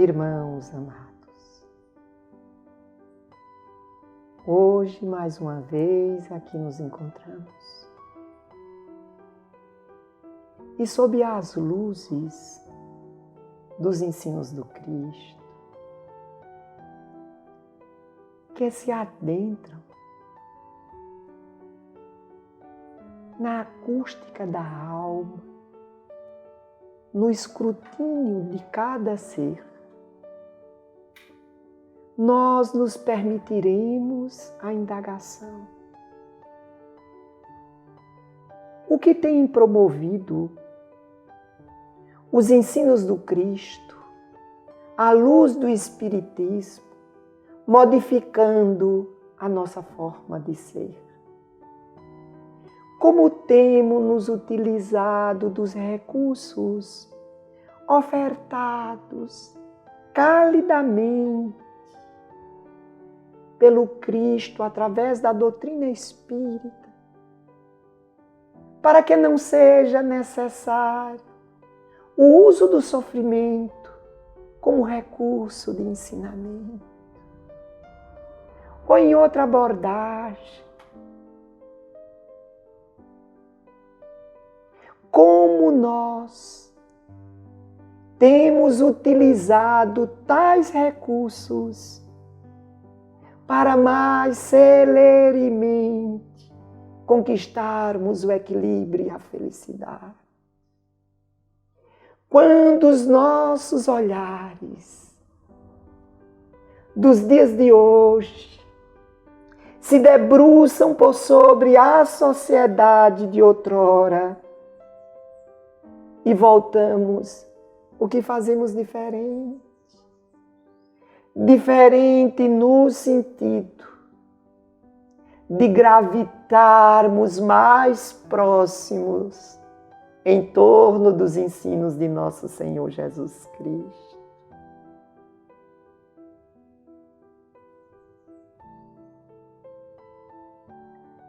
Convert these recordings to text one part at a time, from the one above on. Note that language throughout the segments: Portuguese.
Irmãos amados, hoje mais uma vez aqui nos encontramos e sob as luzes dos ensinos do Cristo que se adentram na acústica da alma, no escrutínio de cada ser, nós nos permitiremos a indagação. O que tem promovido os ensinos do Cristo, a luz do Espiritismo, modificando a nossa forma de ser? Como temos nos utilizado dos recursos ofertados calidamente pelo Cristo através da doutrina espírita, para que não seja necessário o uso do sofrimento como recurso de ensinamento. Ou em outra abordagem, como nós temos utilizado tais recursos para mais celeremente conquistarmos o equilíbrio e a felicidade. Quando os nossos olhares dos dias de hoje se debruçam por sobre a sociedade de outrora e voltamos, o que fazemos diferente? Diferente no sentido de gravitarmos mais próximos em torno dos ensinos de nosso Senhor Jesus Cristo.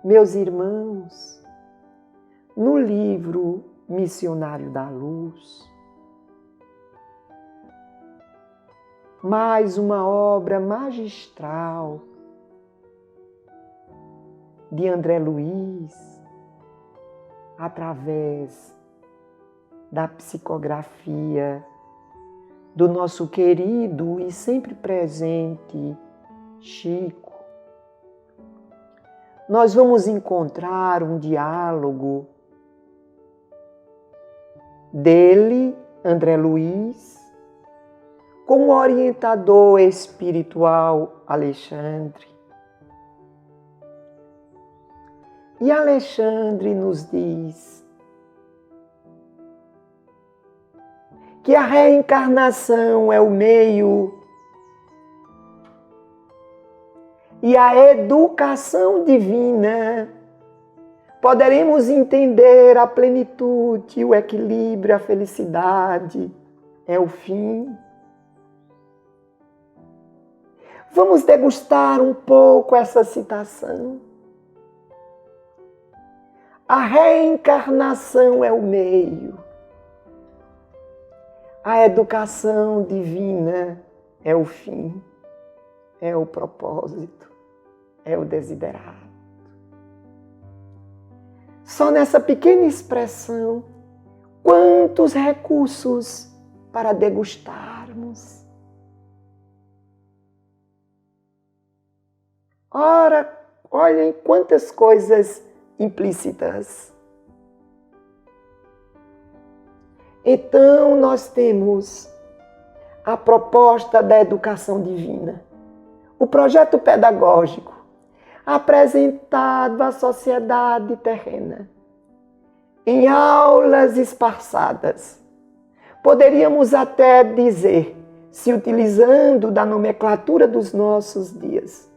Meus irmãos, no livro Missionário da Luz, mais uma obra magistral de André Luiz, através da psicografia do nosso querido e sempre presente Chico, nós vamos encontrar um diálogo dele, André Luiz, com o orientador espiritual Alexandre. E Alexandre nos diz que a reencarnação é o meio e a educação divina poderemos entender a plenitude, o equilíbrio, a felicidade é o fim. Vamos degustar um pouco essa citação. A reencarnação é o meio. A educação divina é o fim, é o propósito, é o desiderato. Só nessa pequena expressão, quantos recursos para degustarmos. Ora, olhem quantas coisas implícitas. Então, nós temos a proposta da educação divina, o projeto pedagógico apresentado à sociedade terrena, em aulas esparçadas. Poderíamos até dizer, se utilizando da nomenclatura dos nossos dias,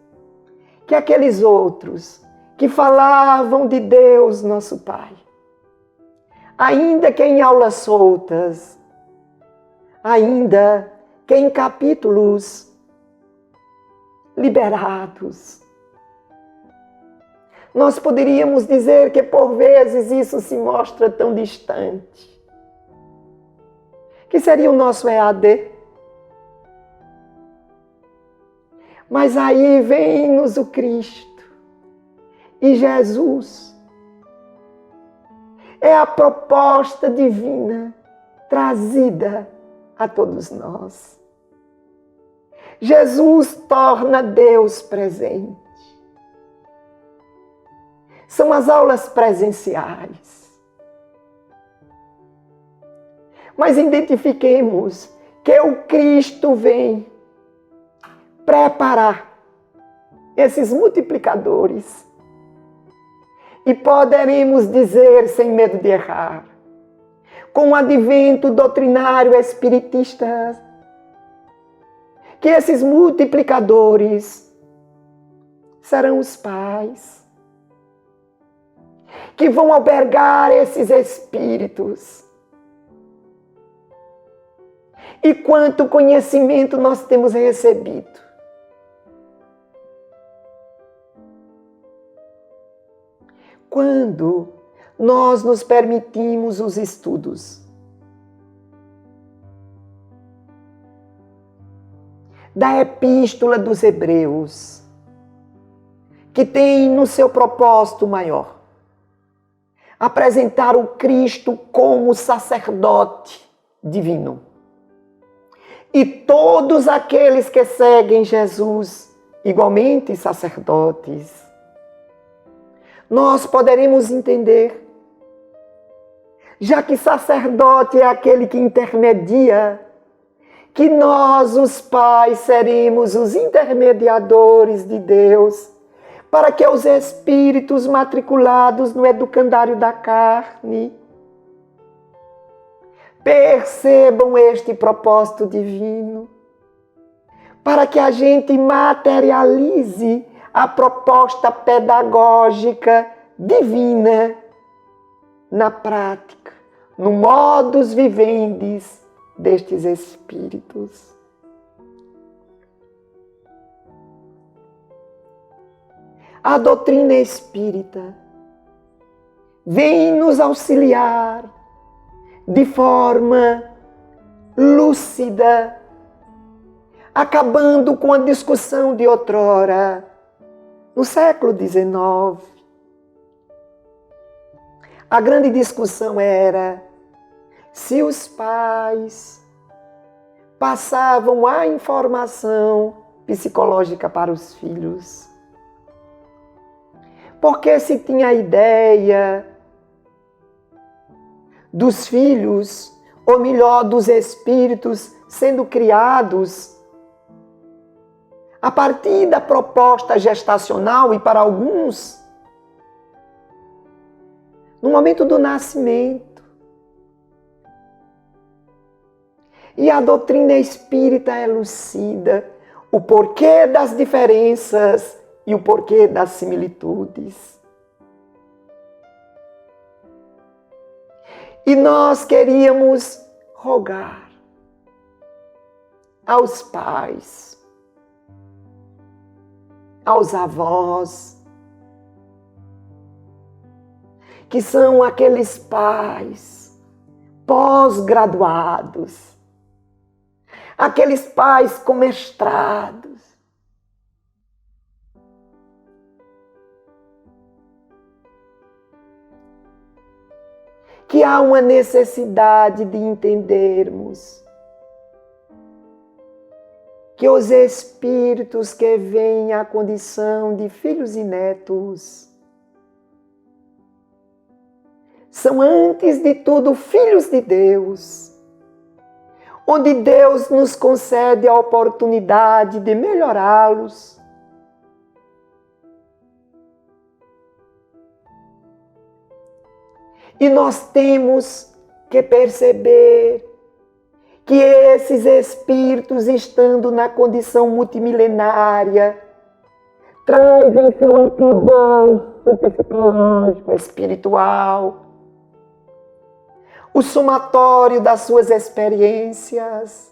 que aqueles outros que falavam de Deus, nosso Pai, ainda que em aulas soltas, ainda que em capítulos liberados, nós poderíamos dizer que por vezes isso se mostra tão distante. Que seria o nosso EAD? Mas aí vem-nos o Cristo e Jesus. É a proposta divina trazida a todos nós. Jesus torna Deus presente. São as aulas presenciais. Mas identifiquemos que o Cristo vem preparar esses multiplicadores. E poderemos dizer, sem medo de errar, com o advento doutrinário espiritista, que esses multiplicadores serão os pais, que vão albergar esses espíritos. E quanto conhecimento nós temos recebido. Quando nós nos permitimos os estudos da Epístola dos Hebreus, que tem no seu propósito maior apresentar o Cristo como sacerdote divino. E todos aqueles que seguem Jesus, igualmente sacerdotes, nós poderemos entender, já que sacerdote é aquele que intermedia, que nós, os pais, seremos os intermediadores de Deus, para que os espíritos matriculados no educandário da carne percebam este propósito divino, para que a gente materialize a proposta pedagógica divina na prática, no modus vivendi destes espíritos. A doutrina espírita vem nos auxiliar de forma lúcida, acabando com a discussão de outrora, no século XIX. A grande discussão era se os pais passavam a informação psicológica para os filhos. Porque se tinha a ideia dos filhos, ou melhor, dos espíritos sendo criados a partir da proposta gestacional e para alguns, no momento do nascimento. E a doutrina espírita elucida o porquê das diferenças e o porquê das similitudes. E nós queríamos rogar aos pais, aos avós, que são aqueles pais pós-graduados, aqueles pais com mestrados, que há uma necessidade de entendermos que os espíritos que vêm à condição de filhos e netos são, antes de tudo, filhos de Deus, onde Deus nos concede a oportunidade de melhorá-los, e nós temos que perceber que esses espíritos, estando na condição multimilenária, trazem seu arcabouço psicológico, espiritual, o somatório das suas experiências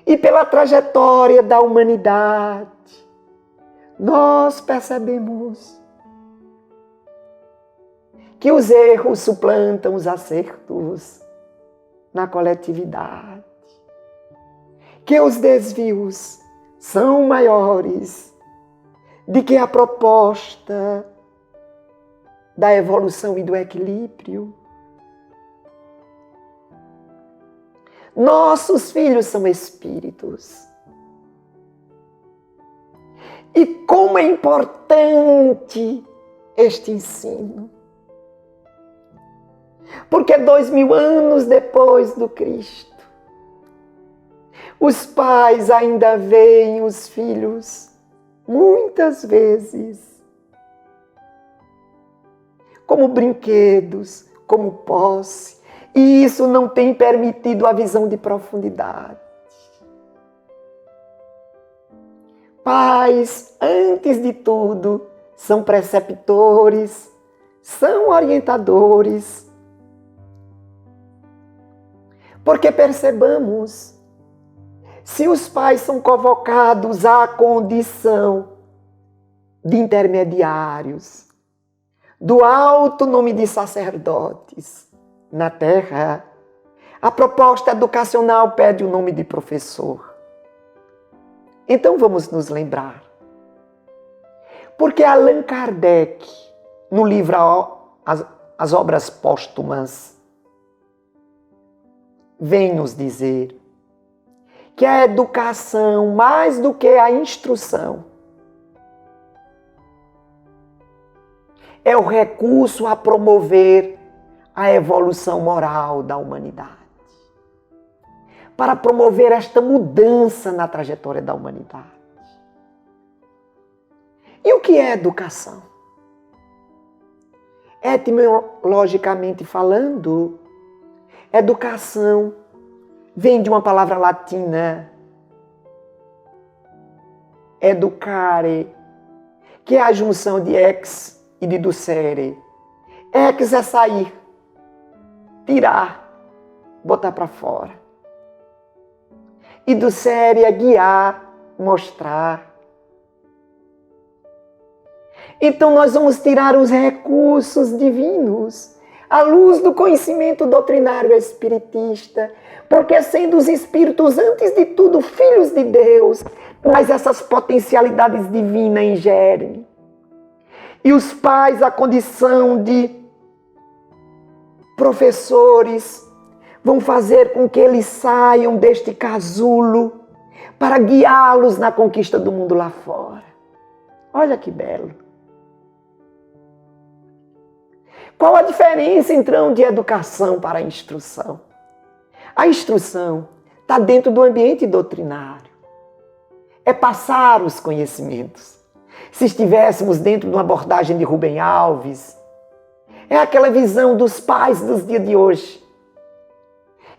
e pela trajetória da humanidade, nós percebemos que os erros suplantam os acertos na coletividade, que os desvios são maiores do que a proposta da evolução e do equilíbrio. Nossos filhos são espíritos. E como é importante este ensino. Porque 2000 anos depois do Cristo, os pais ainda veem os filhos, muitas vezes, como brinquedos, como posse. E isso não tem permitido a visão de profundidade. Pais, antes de tudo, são preceptores, são orientadores. Porque percebamos, se os pais são convocados à condição de intermediários, do alto nome de sacerdotes na terra, a proposta educacional pede o nome de professor. Então vamos nos lembrar. Porque Allan Kardec, no livro As Obras Póstumas, vem nos dizer que a educação, mais do que a instrução, é o recurso a promover a evolução moral da humanidade. Para promover esta mudança na trajetória da humanidade. E o que é educação? Etimologicamente falando, educação vem de uma palavra latina, educare, que é a junção de ex e de ducere. Ex é sair, tirar, botar para fora. E ducere é guiar, mostrar. Então nós vamos tirar os recursos divinos, à luz do conhecimento doutrinário espiritista, porque sendo os espíritos, antes de tudo, filhos de Deus, mas essas potencialidades divinas em germe. E os pais, a condição de professores, vão fazer com que eles saiam deste casulo para guiá-los na conquista do mundo lá fora. Olha que belo. Qual a diferença, então, de educação para a instrução? A instrução está dentro do ambiente doutrinário. É passar os conhecimentos. Se estivéssemos dentro de uma abordagem de Rubem Alves, é aquela visão dos pais dos dias de hoje,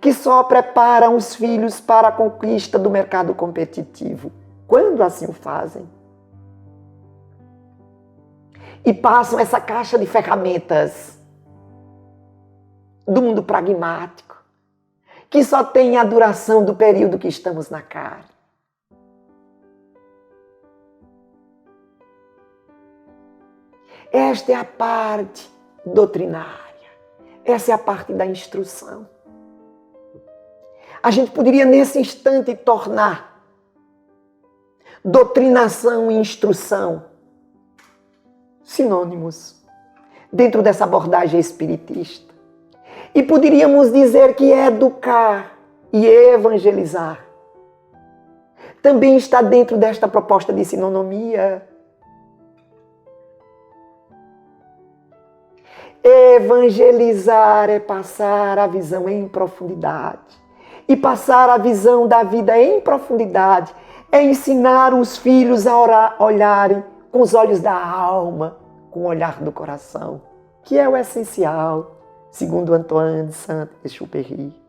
que só preparam os filhos para a conquista do mercado competitivo, quando assim o fazem. E passam essa caixa de ferramentas do mundo pragmático, que só tem a duração do período que estamos na carne. Esta é a parte doutrinária, essa é a parte da instrução. A gente poderia nesse instante tornar doutrinação e instrução sinônimos dentro dessa abordagem espiritista. E poderíamos dizer que educar e evangelizar também está dentro desta proposta de sinonomia. Evangelizar é passar a visão em profundidade. E passar a visão da vida em profundidade é ensinar os filhos a olharem com os olhos da alma, com o olhar do coração, que é o essencial, segundo Antoine de Saint-Exupéry.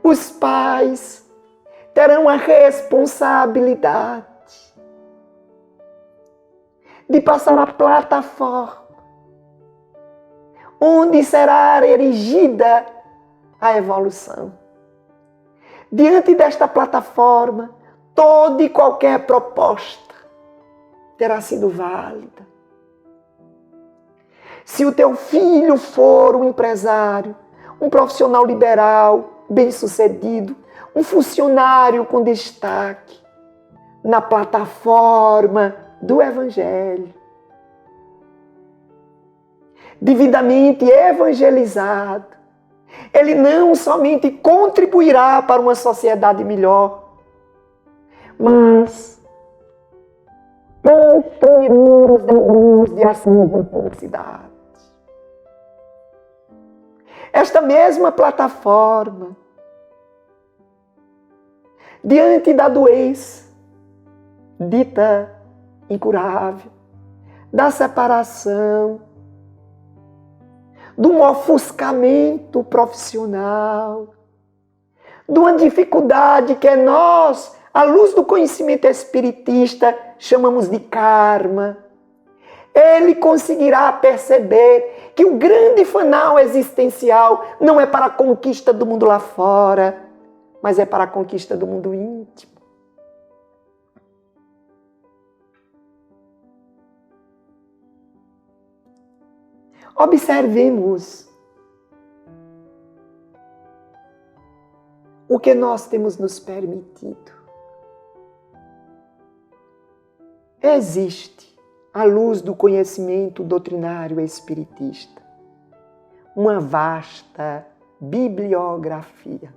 Os pais terão a responsabilidade de passar a plataforma onde será erigida a evolução. Diante desta plataforma, toda e qualquer proposta terá sido válida. Se o teu filho for um empresário, um profissional liberal, bem-sucedido, um funcionário com destaque na plataforma do Evangelho, devidamente evangelizado, ele não somente contribuirá para uma sociedade melhor, mas construiremos de ação de publicidade. Esta mesma plataforma, diante da doença dita incurável, da separação, de um ofuscamento profissional, de uma dificuldade que nós, à luz do conhecimento espiritista, chamamos de karma, ele conseguirá perceber que o grande fanal existencial não é para a conquista do mundo lá fora, mas é para a conquista do mundo íntimo. Observemos o que nós temos nos permitido. Existe, à luz do conhecimento doutrinário espiritista, uma vasta bibliografia.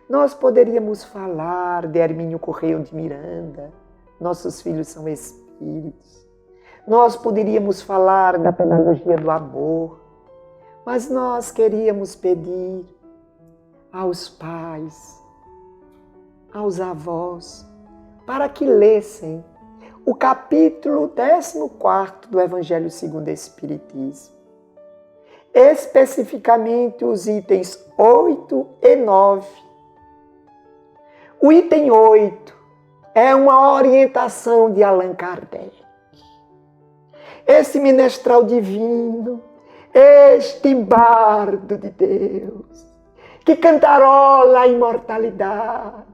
Nós poderíamos falar de Hermínio Correia de Miranda, nossos filhos são espíritos. Nós poderíamos falar da pedagogia do amor, mas nós queríamos pedir aos pais, aos avós, para que lessem o capítulo 14 do Evangelho segundo o Espiritismo. Especificamente os itens 8 e 9. O item 8 é uma orientação de Allan Kardec. Esse menestral divino, este bardo de Deus, que cantarola a imortalidade,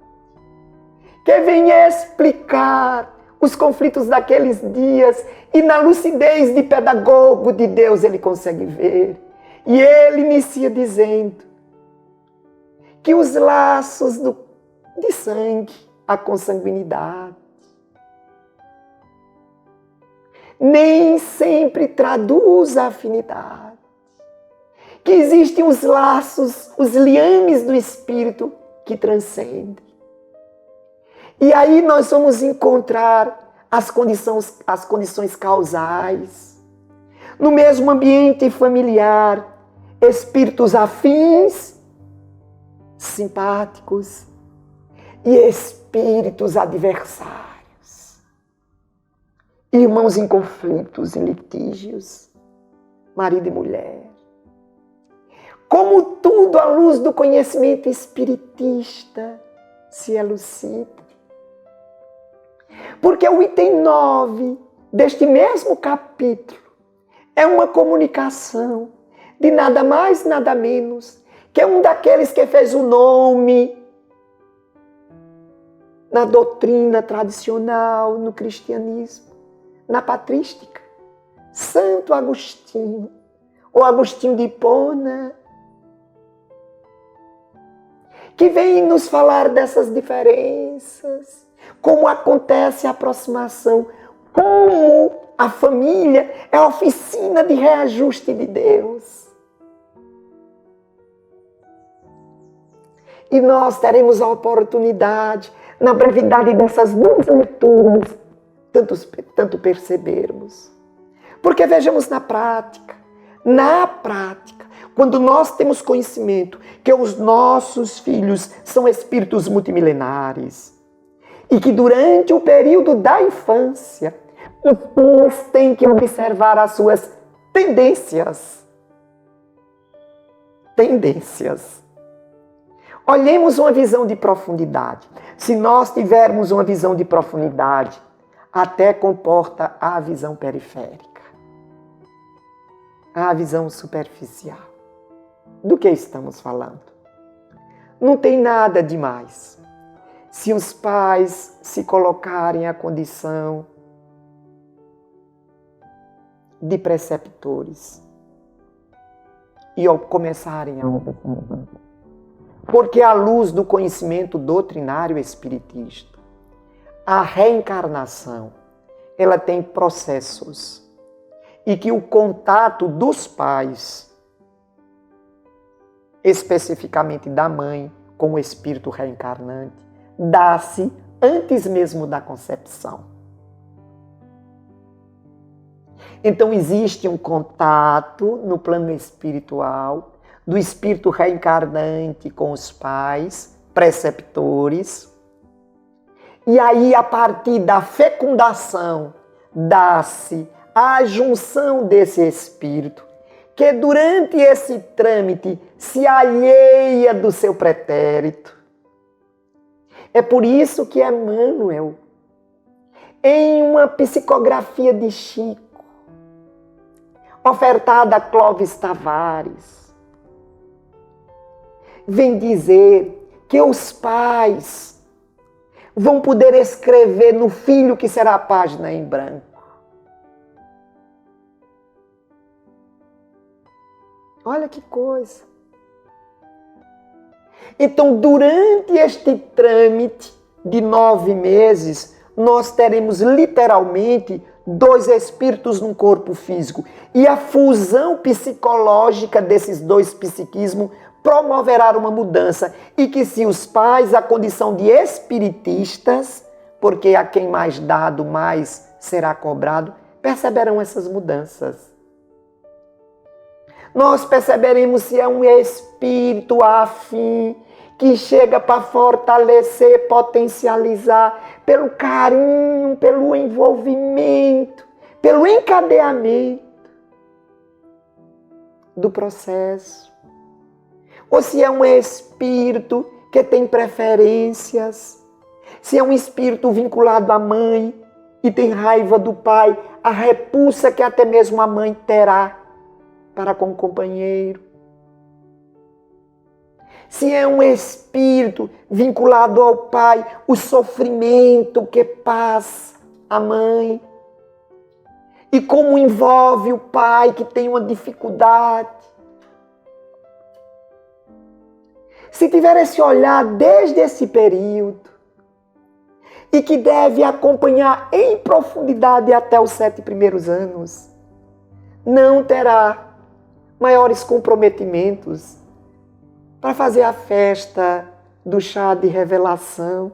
que vem explicar os conflitos daqueles dias e na lucidez de pedagogo de Deus ele consegue ver. E ele inicia dizendo que os laços de sangue, a consanguinidade, nem sempre traduz a afinidade. Que existem os laços, os liames do espírito que transcendem. E aí nós vamos encontrar as condições causais. No mesmo ambiente familiar, espíritos afins, simpáticos, e espíritos adversários. Irmãos em conflitos, em litígios, marido e mulher. Como tudo à luz do conhecimento espiritista se elucida. Porque o item 9 deste mesmo capítulo é uma comunicação de nada mais, nada menos que um daqueles que fez o nome na doutrina tradicional, no cristianismo, na patrística, Santo Agostinho, ou Agostinho de Hipona, que vem nos falar dessas diferenças, como acontece a aproximação, como a família é a oficina de reajuste de Deus. E nós teremos a oportunidade, na brevidade dessas duas leituras, tanto percebermos. Porque vejamos na prática, quando nós temos conhecimento que os nossos filhos são espíritos multimilenares e que durante o período da infância, os pais têm que observar as suas tendências. Olhemos uma visão de profundidade. Se nós tivermos uma visão de profundidade, até comporta a visão periférica, a visão superficial. Do que estamos falando? Não tem nada demais se os pais se colocarem à condição de preceptores e começarem a observar. Porque à luz do conhecimento doutrinário espiritista, a reencarnação, ela tem processos. E que o contato dos pais, especificamente da mãe com o espírito reencarnante, dá-se antes mesmo da concepção. Então existe um contato no plano espiritual do espírito reencarnante com os pais, preceptores. E aí, a partir da fecundação, dá-se a junção desse espírito, que durante esse trâmite se alheia do seu pretérito. É por isso que Emmanuel, em uma psicografia de Chico, ofertada a Clóvis Tavares, vem dizer que os pais vão poder escrever no filho que será a página em branco. Olha que coisa. Então, durante este trâmite de 9 meses, nós teremos literalmente 2 espíritos num corpo físico. E a fusão psicológica desses 2 psiquismos promoverá uma mudança. E que se os pais, a condição de espiritistas, porque a quem mais dado, mais será cobrado, perceberão essas mudanças. Nós perceberemos se é um espírito afim, que chega para fortalecer, potencializar, pelo carinho, pelo envolvimento, pelo encadeamento do processo. Ou se é um espírito que tem preferências, se é um espírito vinculado à mãe e tem raiva do pai, a repulsa que até mesmo a mãe terá para com o companheiro. Se é um espírito vinculado ao pai, o sofrimento que passa a mãe. E como envolve o pai que tem uma dificuldade. Se tiver esse olhar desde esse período, e que deve acompanhar em profundidade até os 7 primeiros anos, não terá maiores comprometimentos para fazer a festa do chá de revelação.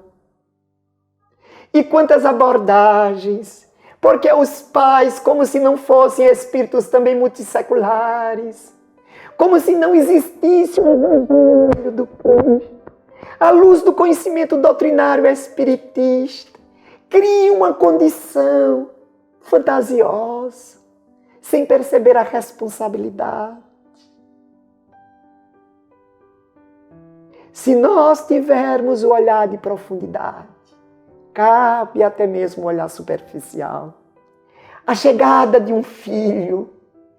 E quantas abordagens, porque os pais, como se não fossem espíritos também multisseculares, como se não existisse um evangelho do Cristo, à luz do conhecimento doutrinário espiritista, cria uma condição fantasiosa, sem perceber a responsabilidade. Se nós tivermos o olhar de profundidade, cabe até mesmo o olhar superficial. A chegada de um filho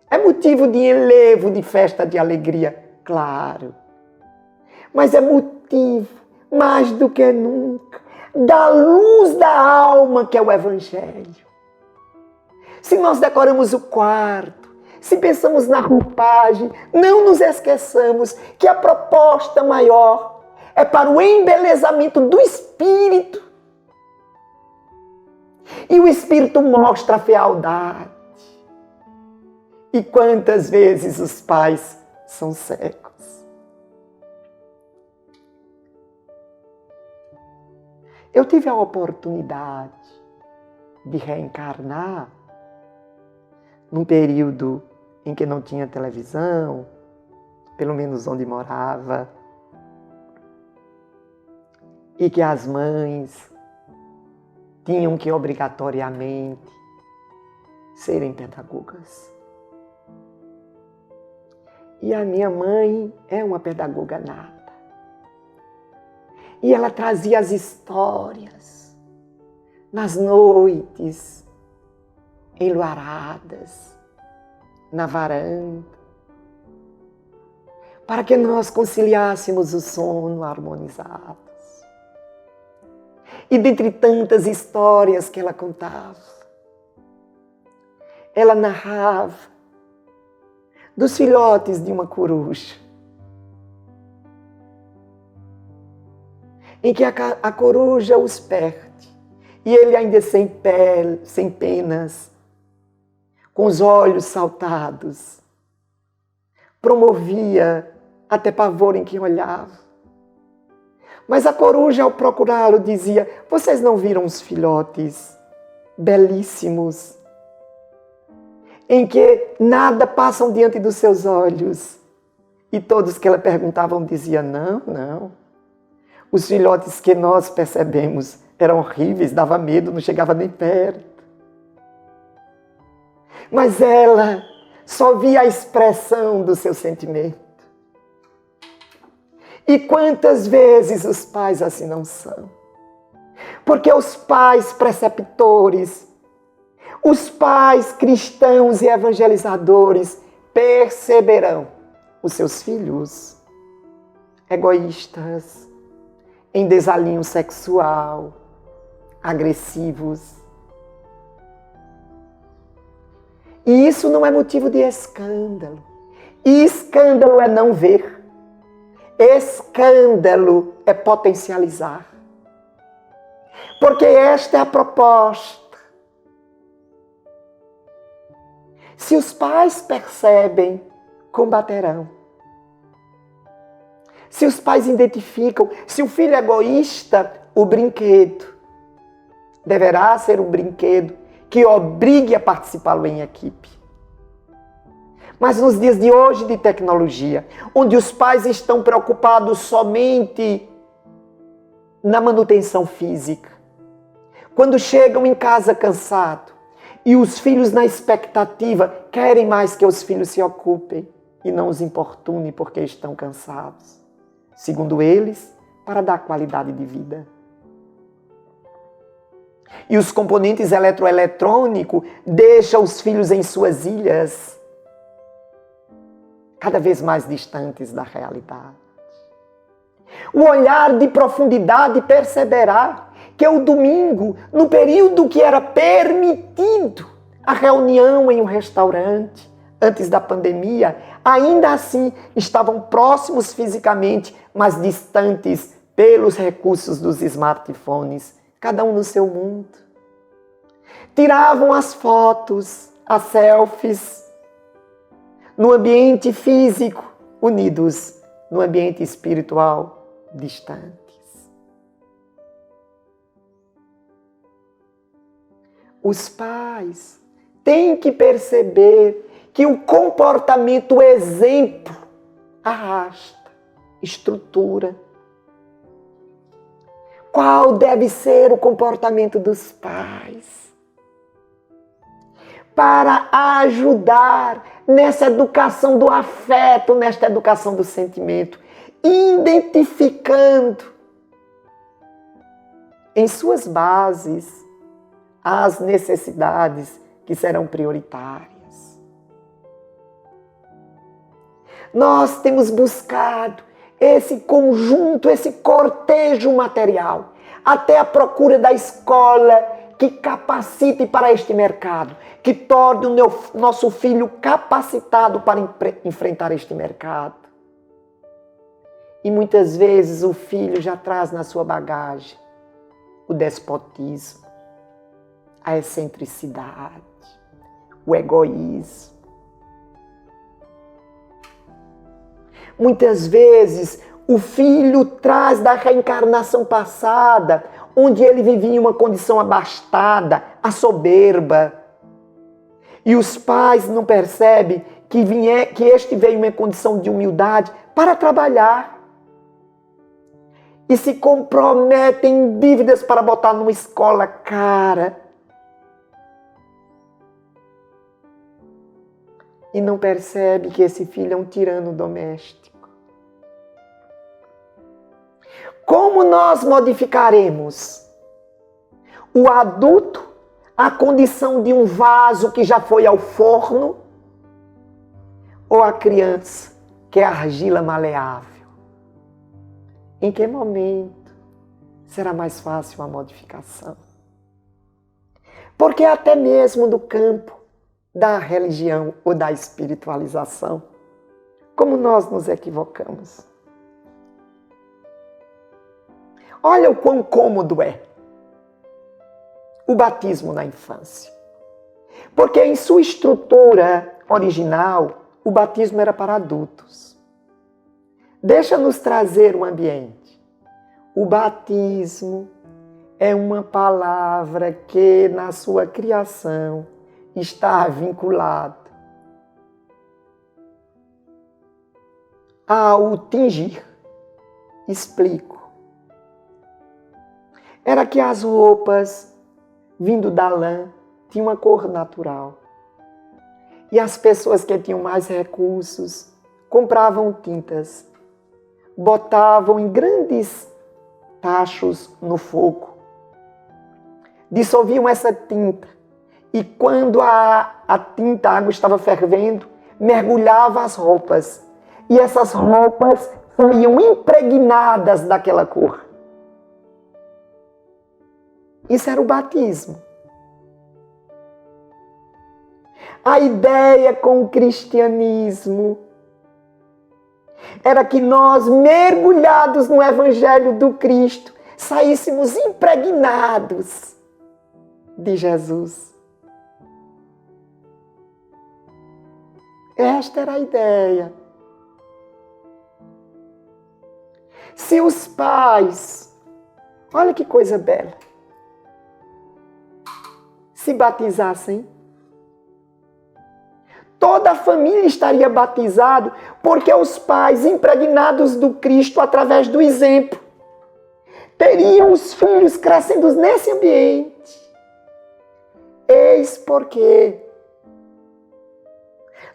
é motivo de enlevo, de festa, de alegria, claro. Mas é motivo, mais do que nunca, da luz da alma que é o Evangelho. Se nós decoramos o quarto, se pensamos na roupagem, não nos esqueçamos que a proposta maior é para o embelezamento do espírito. E o espírito mostra a fealdade. E quantas vezes os pais são cegos. Eu tive a oportunidade de reencarnar num período em que não tinha televisão, pelo menos onde morava, e que as mães tinham que obrigatoriamente serem pedagogas. E a minha mãe é uma pedagoga nata. E ela trazia as histórias nas noites enluaradas, na varanda, para que nós conciliássemos o sono harmonizados. E dentre tantas histórias que ela contava, ela narrava dos filhotes de uma coruja, em que a coruja os perde, e ele ainda sem pele, sem penas, com os olhos saltados, promovia até pavor em quem olhava. Mas a coruja, ao procurá-lo, dizia: vocês não viram os filhotes belíssimos, em que nada passam diante dos seus olhos? E todos que ela perguntavam diziam: não, não. Os filhotes que nós percebemos eram horríveis, dava medo, não chegava nem perto. Mas ela só via a expressão do seu sentimento. E quantas vezes os pais assim não são? Porque os pais preceptores, os pais cristãos e evangelizadores perceberão os seus filhos egoístas, em desalinho sexual, agressivos. E isso não é motivo de escândalo. E escândalo é não ver. Escândalo é potencializar. Porque esta é a proposta. Se os pais percebem, combaterão. Se os pais identificam, se o filho é egoísta, o brinquedo deverá ser um brinquedo que obrigue a participá-lo em equipe. Mas nos dias de hoje de tecnologia, onde os pais estão preocupados somente na manutenção física, quando chegam em casa cansados e os filhos na expectativa querem mais que os filhos se ocupem e não os importunem porque estão cansados, segundo eles, para dar qualidade de vida. E os componentes eletroeletrônicos deixam os filhos em suas ilhas, cada vez mais distantes da realidade. O olhar de profundidade perceberá que o domingo, no período que era permitido a reunião em um restaurante, antes da pandemia, ainda assim estavam próximos fisicamente, mas distantes pelos recursos dos smartphones, cada um no seu mundo. Tiravam as fotos, as selfies, no ambiente físico, unidos, no ambiente espiritual, distantes. Os pais têm que perceber que o comportamento exemplo arrasta, estrutura. Qual deve ser o comportamento dos pais? Para ajudar nessa educação do afeto, nesta educação do sentimento, identificando em suas bases as necessidades que serão prioritárias. Nós temos buscado esse conjunto, esse cortejo material, até a procura da escola que capacite para este mercado, que torne o nosso filho capacitado para enfrentar este mercado. E muitas vezes o filho já traz na sua bagagem o despotismo, a excentricidade, o egoísmo. Muitas vezes o filho traz da reencarnação passada, onde ele vivia em uma condição abastada, a soberba. E os pais não percebem que este veio em uma condição de humildade para trabalhar. E se comprometem em dívidas para botar numa escola cara. E não percebe que esse filho é um tirano doméstico. Como nós modificaremos o adulto à condição de um vaso que já foi ao forno ou a criança que é argila maleável? Em que momento será mais fácil a modificação? Porque até mesmo no campo, da religião ou da espiritualização. Como nós nos equivocamos. Olha o quão cômodo é o batismo na infância. Porque em sua estrutura original, o batismo era para adultos. Deixa-nos trazer um ambiente. O batismo é uma palavra que, na sua criação, está vinculada ao tingir. Explico. Era que as roupas, vindo da lã, tinham uma cor natural. E as pessoas que tinham mais recursos compravam tintas, botavam em grandes tachos no fogo, dissolviam essa tinta e quando a água estava fervendo, mergulhava as roupas e essas roupas saíam impregnadas daquela cor. Isso era o batismo. A ideia com o cristianismo era que nós, mergulhados no Evangelho do Cristo, saíssemos impregnados de Jesus. Esta era a ideia. Se os pais, olha que coisa bela, se batizassem, toda a família estaria batizada, porque os pais, impregnados do Cristo através do exemplo, teriam os filhos crescendo nesse ambiente. Eis porque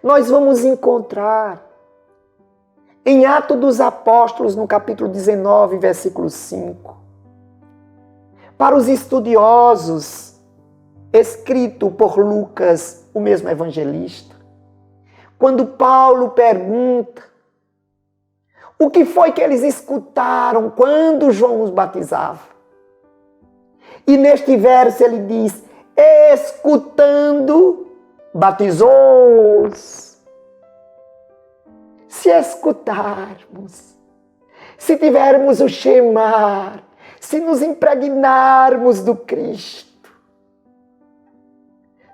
nós vamos encontrar em Atos dos Apóstolos, no capítulo 19, versículo 5, para os estudiosos, escrito por Lucas, o mesmo evangelista, quando Paulo pergunta o que foi que eles escutaram quando João os batizava. E neste verso ele diz, escutando, batizou-os. Se escutarmos, se tivermos o chamar, se nos impregnarmos do Cristo,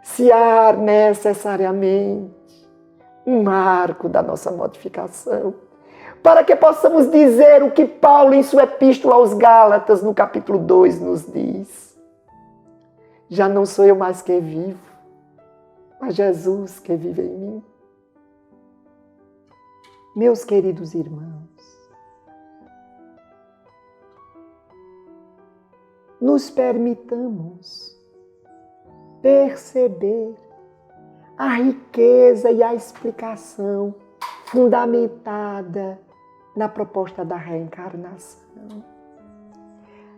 se há necessariamente um marco da nossa mortificação, para que possamos dizer o que Paulo, em sua epístola aos Gálatas, no capítulo 2, nos diz. Já não sou eu mais que vivo, mas Jesus que vive em mim. Meus queridos irmãos, nos permitamos perceber a riqueza e a explicação fundamentada na proposta da reencarnação.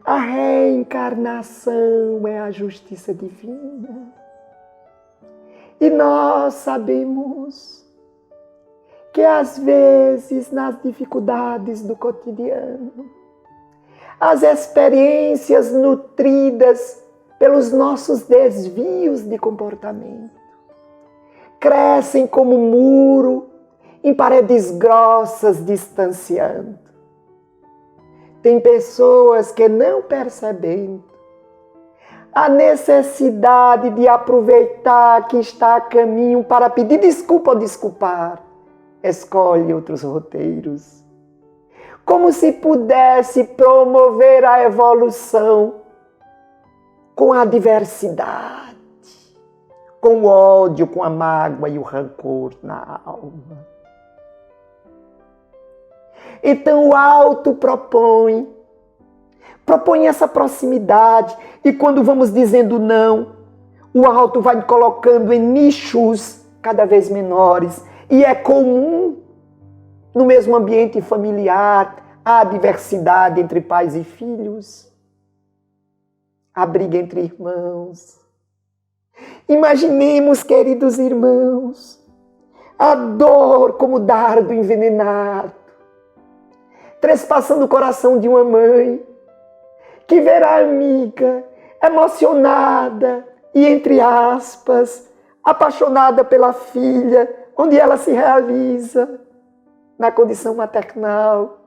A reencarnação é a justiça divina. E nós sabemos que às vezes nas dificuldades do cotidiano, as experiências nutridas pelos nossos desvios de comportamento crescem como muro em paredes grossas, distanciando. Tem pessoas que, não percebendo a necessidade de aproveitar que está a caminho para pedir desculpa ou desculpar, escolhe outros roteiros, como se pudesse promover a evolução com a diversidade, com o ódio, com a mágoa e o rancor na alma. Então o alto propõe essa proximidade, e quando vamos dizendo não, o alto vai colocando em nichos cada vez menores, e é comum no mesmo ambiente familiar a diversidade entre pais e filhos, a briga entre irmãos. Imaginemos, queridos irmãos, a dor como dardo envenenado, trespassando o coração de uma mãe, que verá a amiga emocionada e, entre aspas, apaixonada pela filha, onde ela se realiza na condição maternal.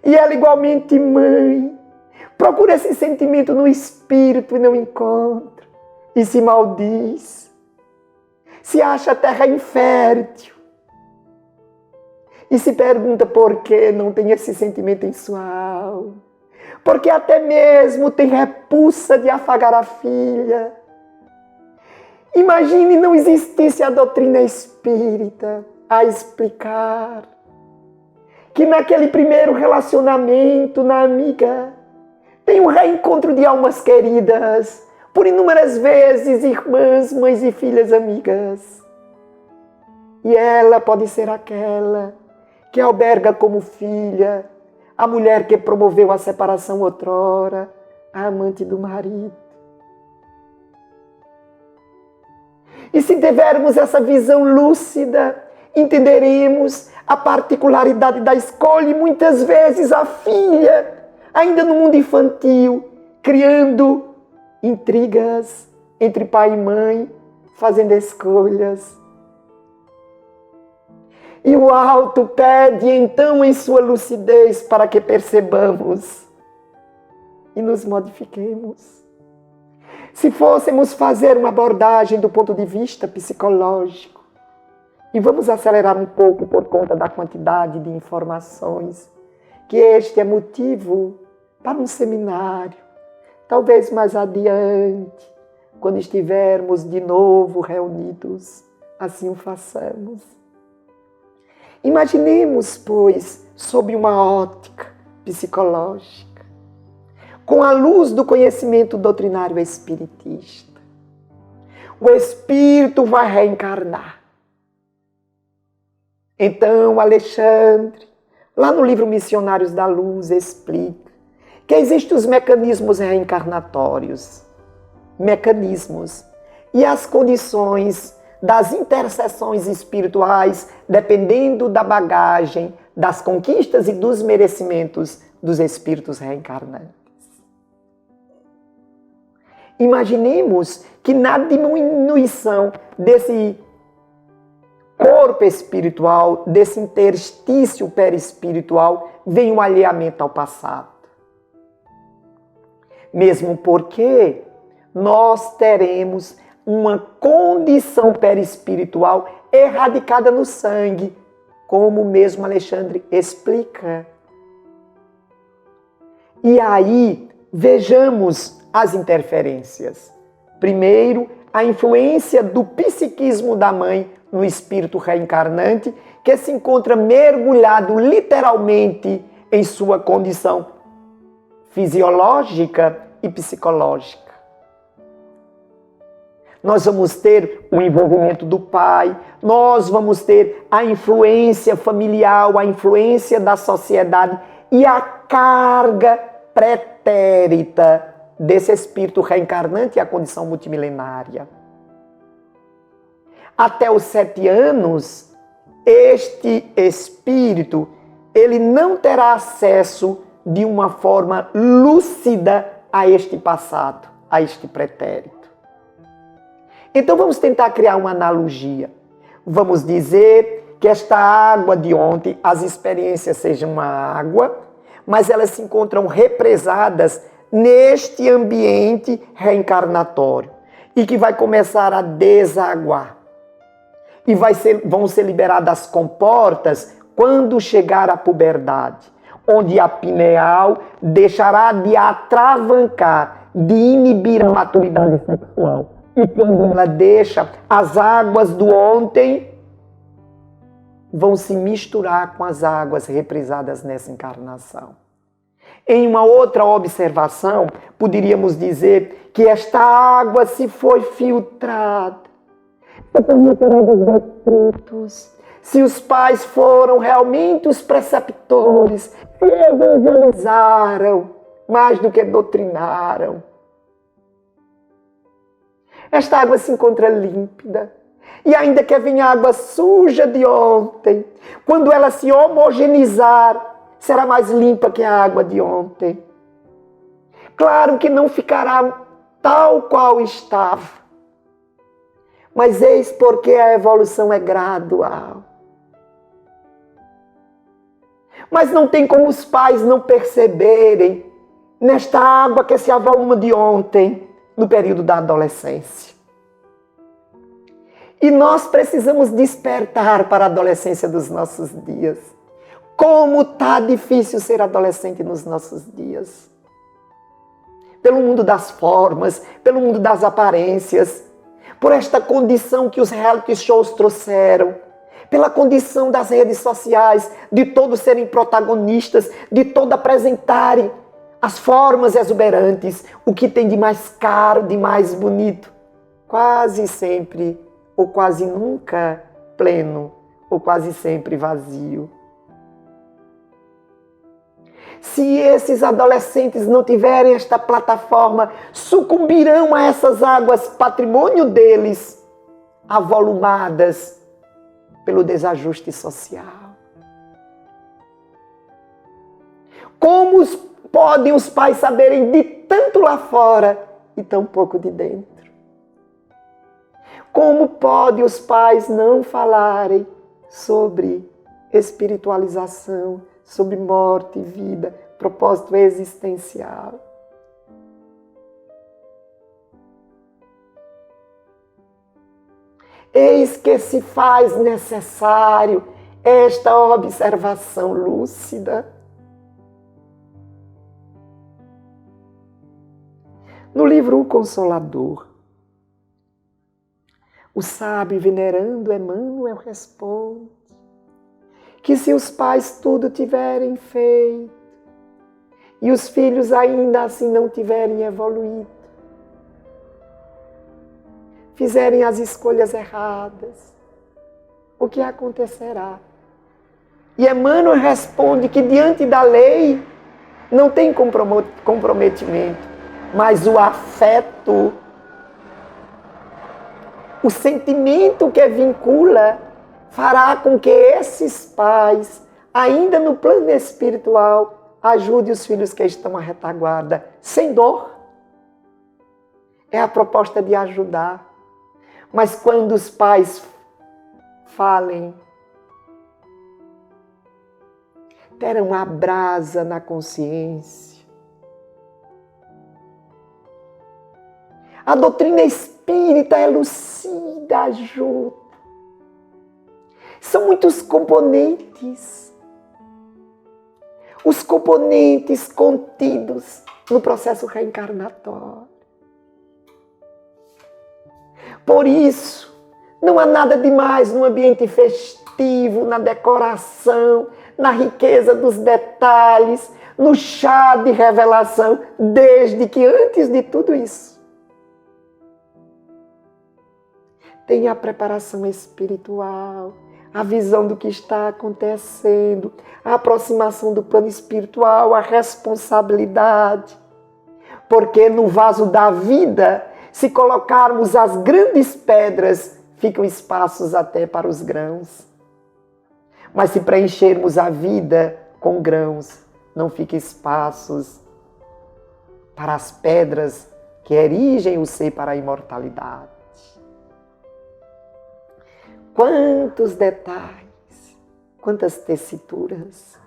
E ela igualmente mãe, procura esse sentimento no espírito e não encontra, e se maldiz. Se acha a terra infértil. E se pergunta por que não tem esse sentimento em sua alma. Porque até mesmo tem repulsa de afagar a filha. Imagine não existisse a doutrina espírita a explicar que naquele primeiro relacionamento, na amiga, tem um reencontro de almas queridas, por inúmeras vezes irmãs, mães e filhas amigas. E ela pode ser aquela que alberga como filha a mulher que promoveu a separação outrora, a amante do marido. E se tivermos essa visão lúcida, entenderemos a particularidade da escolha e muitas vezes a filha, ainda no mundo infantil, criando intrigas entre pai e mãe, fazendo escolhas. E o alto pede então em sua lucidez para que percebamos e nos modifiquemos. Se fôssemos fazer uma abordagem do ponto de vista psicológico, e vamos acelerar um pouco por conta da quantidade de informações, que este é motivo para um seminário, talvez mais adiante, quando estivermos de novo reunidos, assim o façamos. Imaginemos, pois, sob uma ótica psicológica, com a luz do conhecimento doutrinário espiritista. O espírito vai reencarnar. Então, Alexandre, lá no livro Missionários da Luz, explica que existem os mecanismos reencarnatórios. Mecanismos. E as condições das intercessões espirituais, dependendo da bagagem, das conquistas e dos merecimentos dos espíritos reencarnantes. Imaginemos que na diminuição desse corpo espiritual, desse interstício perispiritual, vem um alheamento ao passado. Mesmo porque nós teremos uma condição perispiritual erradicada no sangue, como mesmo Alexandre explica. E aí, vejamos as interferências. Primeiro, a influência do psiquismo da mãe no espírito reencarnante, que se encontra mergulhado literalmente em sua condição fisiológica e psicológica. Nós vamos ter o envolvimento do pai, nós vamos ter a influência familiar, a influência da sociedade e a carga pretérita desse espírito reencarnante e a condição multimilenária. Até os 7 anos, este espírito, ele não terá acesso de uma forma lúcida a este passado, a este pretérito. Então vamos tentar criar uma analogia. Vamos dizer que esta água de ontem, as experiências sejam uma água, mas elas se encontram represadas neste ambiente reencarnatório e que vai começar a desaguar. E vão ser liberadas comportas quando chegar a puberdade, onde a pineal deixará de atravancar, de inibir a maturidade sexual. E quando ela deixa, as águas do ontem vão se misturar com as águas represadas nessa encarnação. Em uma outra observação, poderíamos dizer que esta água se foi filtrada, se os pais foram realmente os preceptores, se evangelizaram mais do que doutrinaram. Esta água se encontra límpida. E ainda que venha água suja de ontem, quando ela se homogeneizar, será mais limpa que a água de ontem. Claro que não ficará tal qual estava. Mas eis porque a evolução é gradual. Mas não tem como os pais não perceberem nesta água que se avoluma de ontem, no período da adolescência. E nós precisamos despertar para a adolescência dos nossos dias. Como está difícil ser adolescente nos nossos dias. Pelo mundo das formas, pelo mundo das aparências, por esta condição que os reality shows trouxeram, pela condição das redes sociais, de todos serem protagonistas, de todos apresentarem as formas exuberantes, o que tem de mais caro, de mais bonito. Quase sempre, ou quase nunca, pleno, ou quase sempre vazio. Se esses adolescentes não tiverem esta plataforma, sucumbirão a essas águas, patrimônio deles, avolumadas pelo desajuste social. Como podem os pais saberem de tanto lá fora e tão pouco de dentro? Como podem os pais não falarem sobre espiritualização, sobre morte e vida, propósito existencial? Eis que se faz necessário esta observação lúcida. No livro O Consolador, o sábio venerando Emmanuel responde que se os pais tudo tiverem feito e os filhos ainda assim não tiverem evoluído, fizerem as escolhas erradas, o que acontecerá? E Emmanuel responde que diante da lei não tem comprometimento, mas o afeto, o sentimento que vincula, fará com que esses pais, ainda no plano espiritual, ajudem os filhos que estão à retaguarda, sem dor. É a proposta de ajudar. Mas quando os pais falem, terão a brasa na consciência. A doutrina espírita é lucida, ajuda. São muitos componentes. Os componentes contidos no processo reencarnatório. Por isso, não há nada demais no ambiente festivo, na decoração, na riqueza dos detalhes, no chá de revelação, desde que antes de tudo isso, tem a preparação espiritual, a visão do que está acontecendo, a aproximação do plano espiritual, a responsabilidade. Porque no vaso da vida, se colocarmos as grandes pedras, ficam espaços até para os grãos. Mas se preenchermos a vida com grãos, não fica espaços para as pedras que erigem o ser para a imortalidade. Quantos detalhes, quantas tessituras.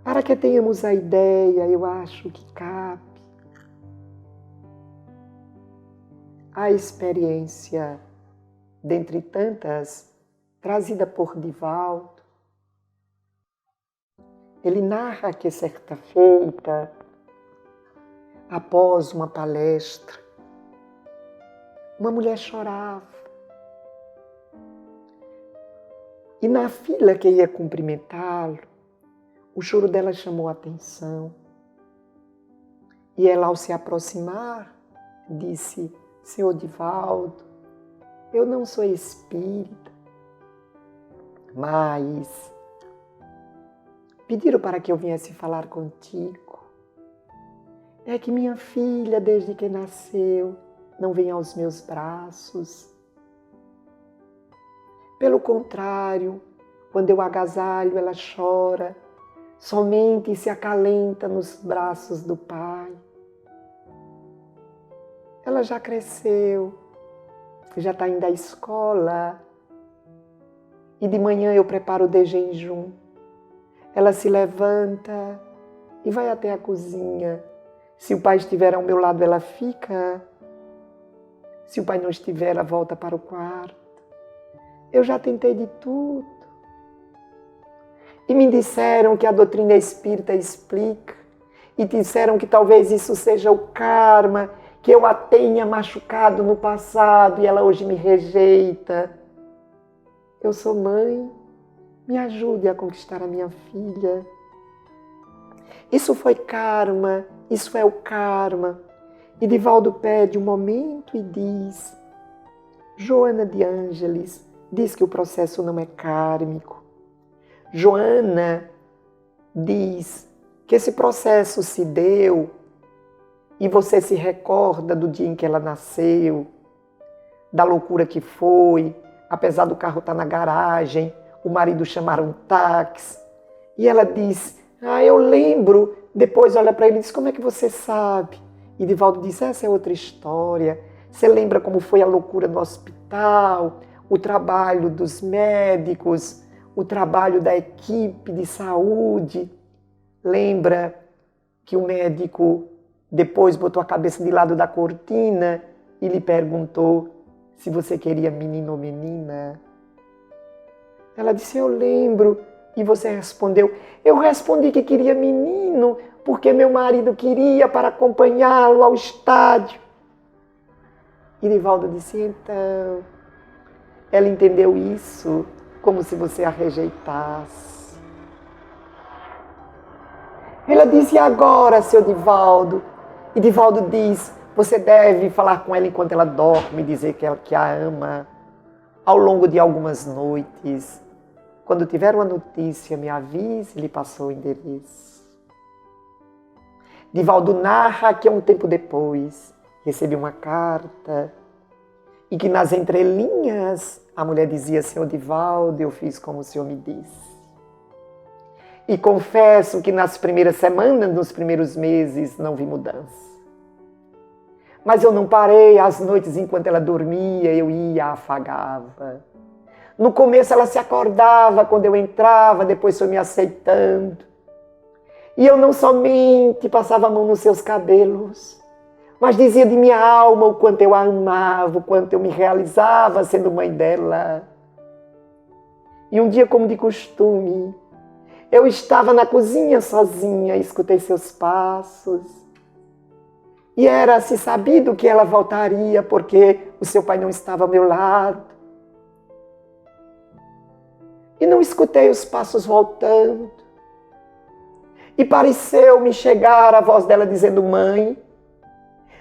Para que tenhamos a ideia, eu acho que cabe a experiência, dentre tantas, trazida por Divaldo. Ele narra que certa feita, após uma palestra, uma mulher chorava. E na fila que ia cumprimentá-lo, o choro dela chamou a atenção. E ela, ao se aproximar, disse: Senhor Divaldo, eu não sou espírita, mas pediram para que eu viesse falar contigo. É que minha filha, desde que nasceu, não vem aos meus braços. Pelo contrário, quando eu agasalho, ela chora, somente se acalenta nos braços do Pai. ela já cresceu, já está indo à escola. E de manhã eu preparo o de jejum. Ela se levanta e vai até a cozinha. Se o pai estiver ao meu lado, ela fica. Se o pai não estiver, ela volta para o quarto. Eu já tentei de tudo. E me disseram que a doutrina espírita explica. E disseram que talvez isso seja o karma, que eu a tenha machucado no passado e ela hoje me rejeita. Eu sou mãe, me ajude a conquistar a minha filha. Isso foi karma, isso é o karma. E Divaldo pede um momento e diz: Joana de Ângeles diz que o processo não é kármico. Joana diz que esse processo se deu e você se recorda do dia em que ela nasceu, da loucura que foi, apesar do carro estar na garagem, o marido chamar um táxi. E ela diz: eu lembro. Depois olha para ele e diz: como é que você sabe? E Divaldo diz: essa é outra história. Você lembra como foi a loucura no hospital, o trabalho dos médicos, o trabalho da equipe de saúde? Lembra que o médico depois botou a cabeça de lado da cortina e lhe perguntou se você queria menino ou menina? Ela disse: eu lembro. E você respondeu: eu respondi que queria menino, porque meu marido queria para acompanhá-lo ao estádio. E Divaldo disse: então, ela entendeu isso como se você a rejeitasse. Ela disse: e agora, seu Divaldo? E Divaldo diz: você deve falar com ela enquanto ela dorme, dizer que a ama. Ao longo de algumas noites, quando tiver uma notícia, me avise, lhe passou o endereço. Divaldo narra que um tempo depois recebi uma carta e que nas entrelinhas a mulher dizia: Senhor Divaldo, eu fiz como o senhor me disse. E confesso que nas primeiras semanas, nos primeiros meses, não vi mudança. Mas eu não parei, às noites enquanto ela dormia, eu ia, a afagava. No começo ela se acordava quando eu entrava, depois foi me aceitando. E eu não somente passava a mão nos seus cabelos, mas dizia de minha alma o quanto eu a amava, o quanto eu me realizava sendo mãe dela. E um dia, como de costume, eu estava na cozinha sozinha, escutei seus passos. E era-se sabido que ela voltaria, porque o seu pai não estava ao meu lado. E não escutei os passos voltando. E pareceu-me chegar a voz dela dizendo: mãe.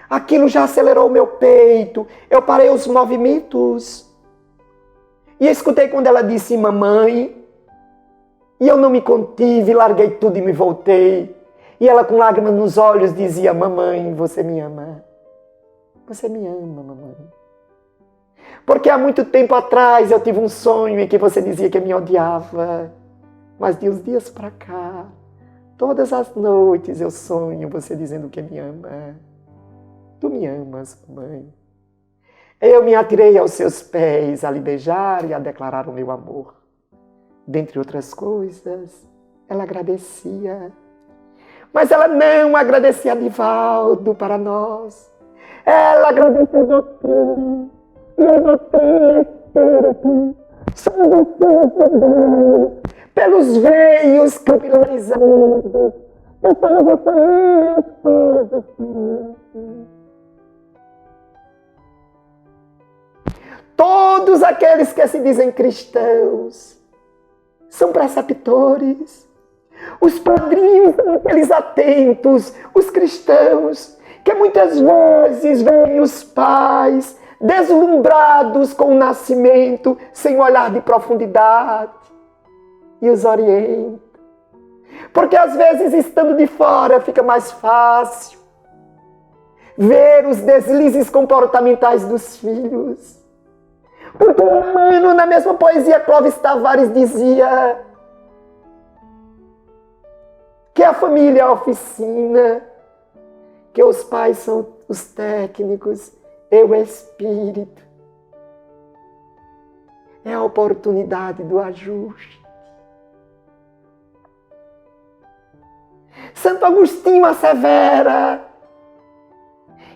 Aquilo já acelerou o meu peito. Eu parei os movimentos. E escutei quando ela disse: mamãe. E eu não me contive, larguei tudo e me voltei. E ela com lágrimas nos olhos dizia: mamãe, você me ama. Você me ama, mamãe. Porque há muito tempo atrás eu tive um sonho em que você dizia que me odiava. Mas de uns dias para cá, todas as noites eu sonho você dizendo que me ama. Tu me amas, mãe. Eu me atirei aos seus pés a lhe beijar e a declarar o meu amor. Dentre outras coisas, ela agradecia. Mas ela não agradecia a Divaldo para nós. Ela agradecia a doutrina. E a doutrina espírita. Só você, pelos veios capilarizados. E para você, todos aqueles que se dizem cristãos são preceptores. Os padrinhos são aqueles atentos, os cristãos, que muitas vezes veem os pais deslumbrados com o nascimento, sem olhar de profundidade, e os orientam. Porque às vezes, estando de fora, fica mais fácil ver os deslizes comportamentais dos filhos. Porque na mesma poesia, Clóvis Tavares dizia que a família é a oficina, que os pais são os técnicos e o Espírito. É a oportunidade do ajuste. Santo Agostinho assevera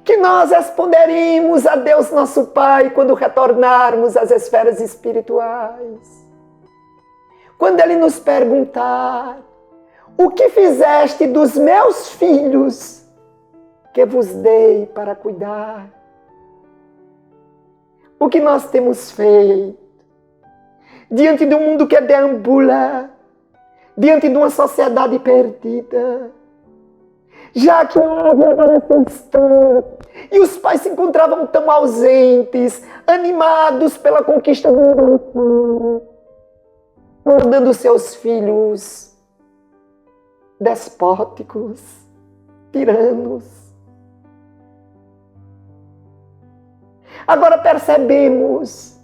que nós responderemos a Deus nosso Pai quando retornarmos às esferas espirituais. Quando Ele nos perguntar: o que fizeste dos meus filhos que vos dei para cuidar? O que nós temos feito diante de um mundo que deambula, diante de uma sociedade perdida? Já que agora estão e os pais se encontravam tão ausentes, animados pela conquista do mundo, tornando seus filhos despóticos, tiranos. Agora percebemos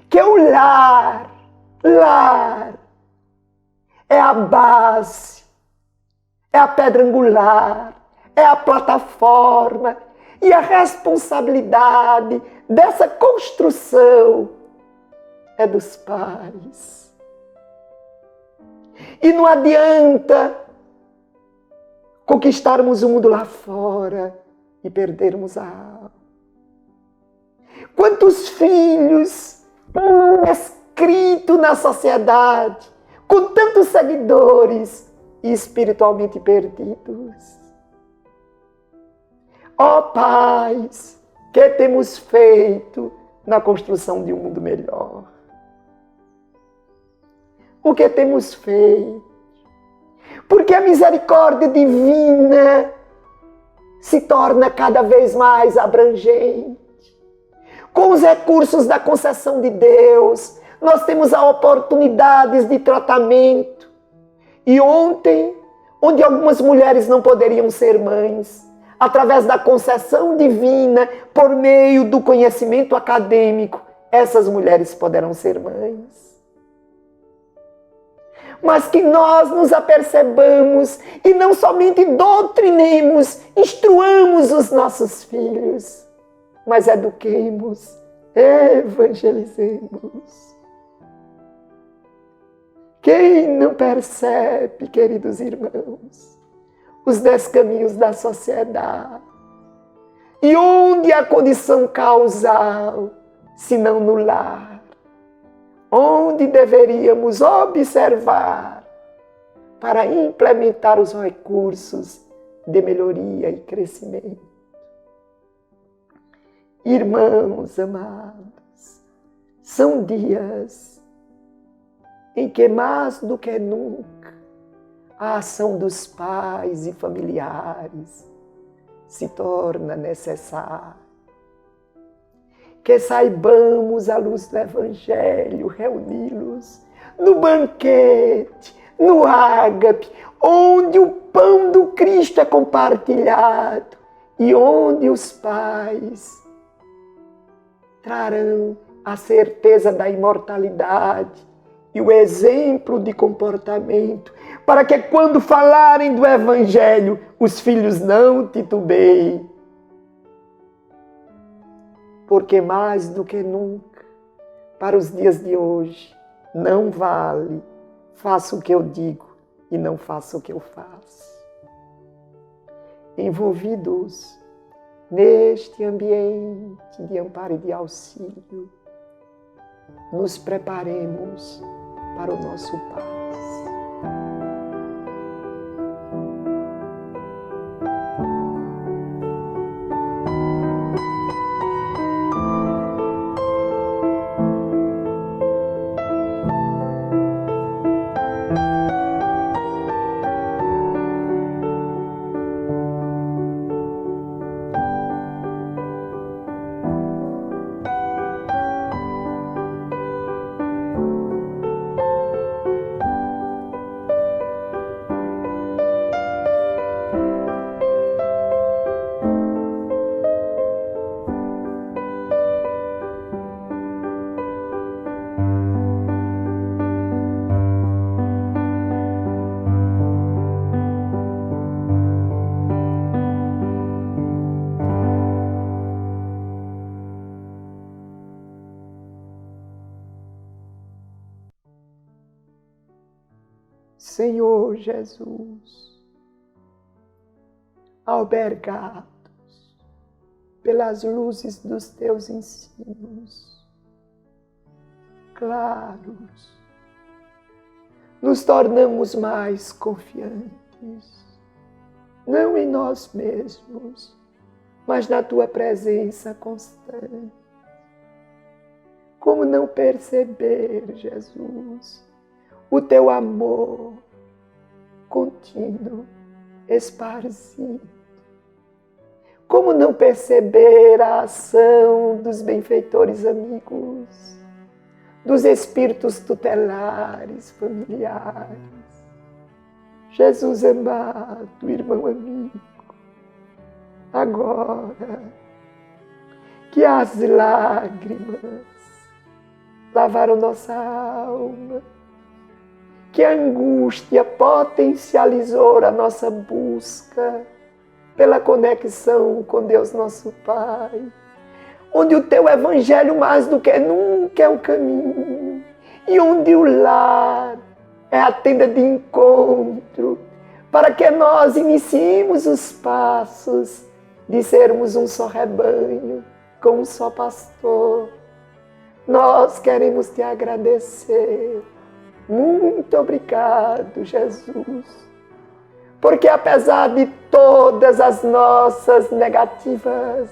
que o lar é a base, é a pedra angular, é a plataforma, e a responsabilidade dessa construção é dos pais. E não adianta conquistarmos o mundo lá fora e perdermos a alma. Quantos filhos têm escrito na sociedade, com tantos seguidores e espiritualmente perdidos? Ó pais, que temos feito na construção de um mundo melhor? O que temos feito? Porque a misericórdia divina se torna cada vez mais abrangente. Com os recursos da concessão de Deus, nós temos a oportunidades de tratamento. E ontem, onde algumas mulheres não poderiam ser mães, através da concessão divina, por meio do conhecimento acadêmico, essas mulheres poderão ser mães. Mas que nós nos apercebamos e não somente doutrinemos, instruamos os nossos filhos, mas eduquemos, evangelizemos. Quem não percebe, queridos irmãos, os 10 caminhos da sociedade? E onde a condição causal, se não no lar? Onde deveríamos observar para implementar os recursos de melhoria e crescimento? Irmãos amados, são dias em que mais do que nunca a ação dos pais e familiares se torna necessária. Que saibamos, à luz do Evangelho, reuni-los no banquete, no ágape, onde o pão do Cristo é compartilhado e onde os pais trarão a certeza da imortalidade e o exemplo de comportamento, para que quando falarem do Evangelho, os filhos não titubeiem. Porque mais do que nunca, para os dias de hoje, não vale faça o que eu digo e não faça o que eu faço. Envolvidos neste ambiente de amparo e de auxílio, nos preparemos para o nosso paz. Senhor Jesus, albergados pelas luzes dos teus ensinos, claros, nos tornamos mais confiantes, não em nós mesmos, mas na tua presença constante. Como não perceber, Jesus, o teu amor contínuo, esparzido? Como não perceber a ação dos benfeitores amigos, dos espíritos tutelares, familiares? Jesus amado, irmão amigo, agora que as lágrimas lavaram nossa alma, que a angústia potencializou a nossa busca pela conexão com Deus nosso Pai, onde o teu evangelho mais do que nunca é o caminho, e onde o lar é a tenda de encontro, para que nós iniciemos os passos de sermos um só rebanho, com um só pastor. Nós queremos te agradecer. Muito obrigado, Jesus. Porque apesar de todas as nossas negativas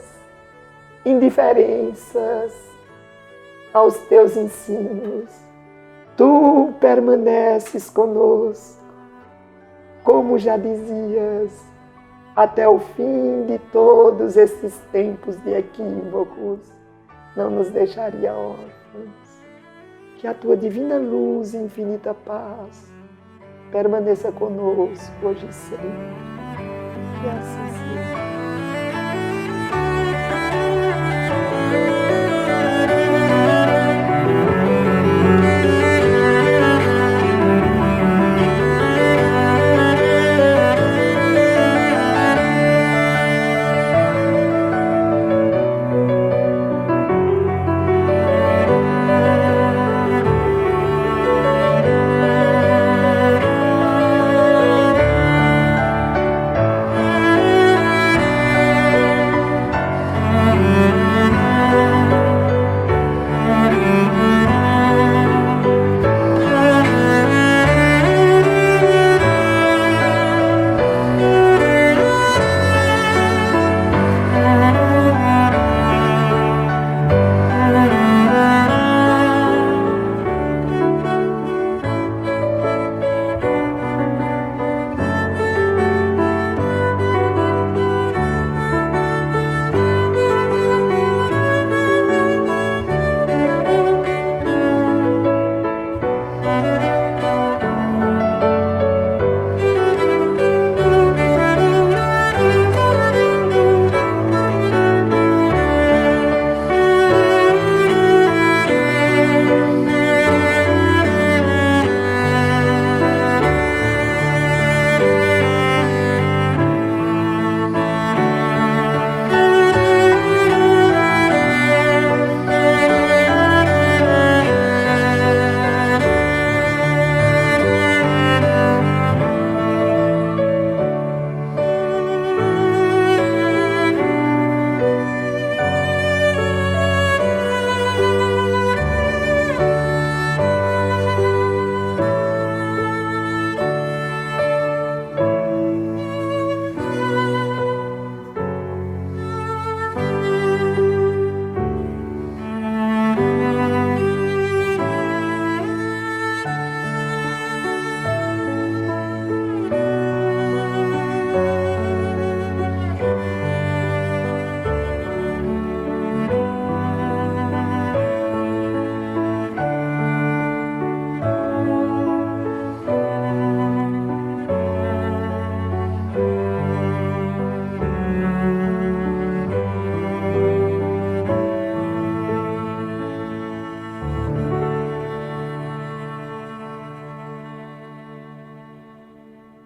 indiferenças aos teus ensinos, tu permaneces conosco, como já dizias, até o fim de todos esses tempos de equívocos. Não nos deixaria órfãos. Que a tua divina luz e infinita paz permaneça conosco hoje e sempre. Que assim seja.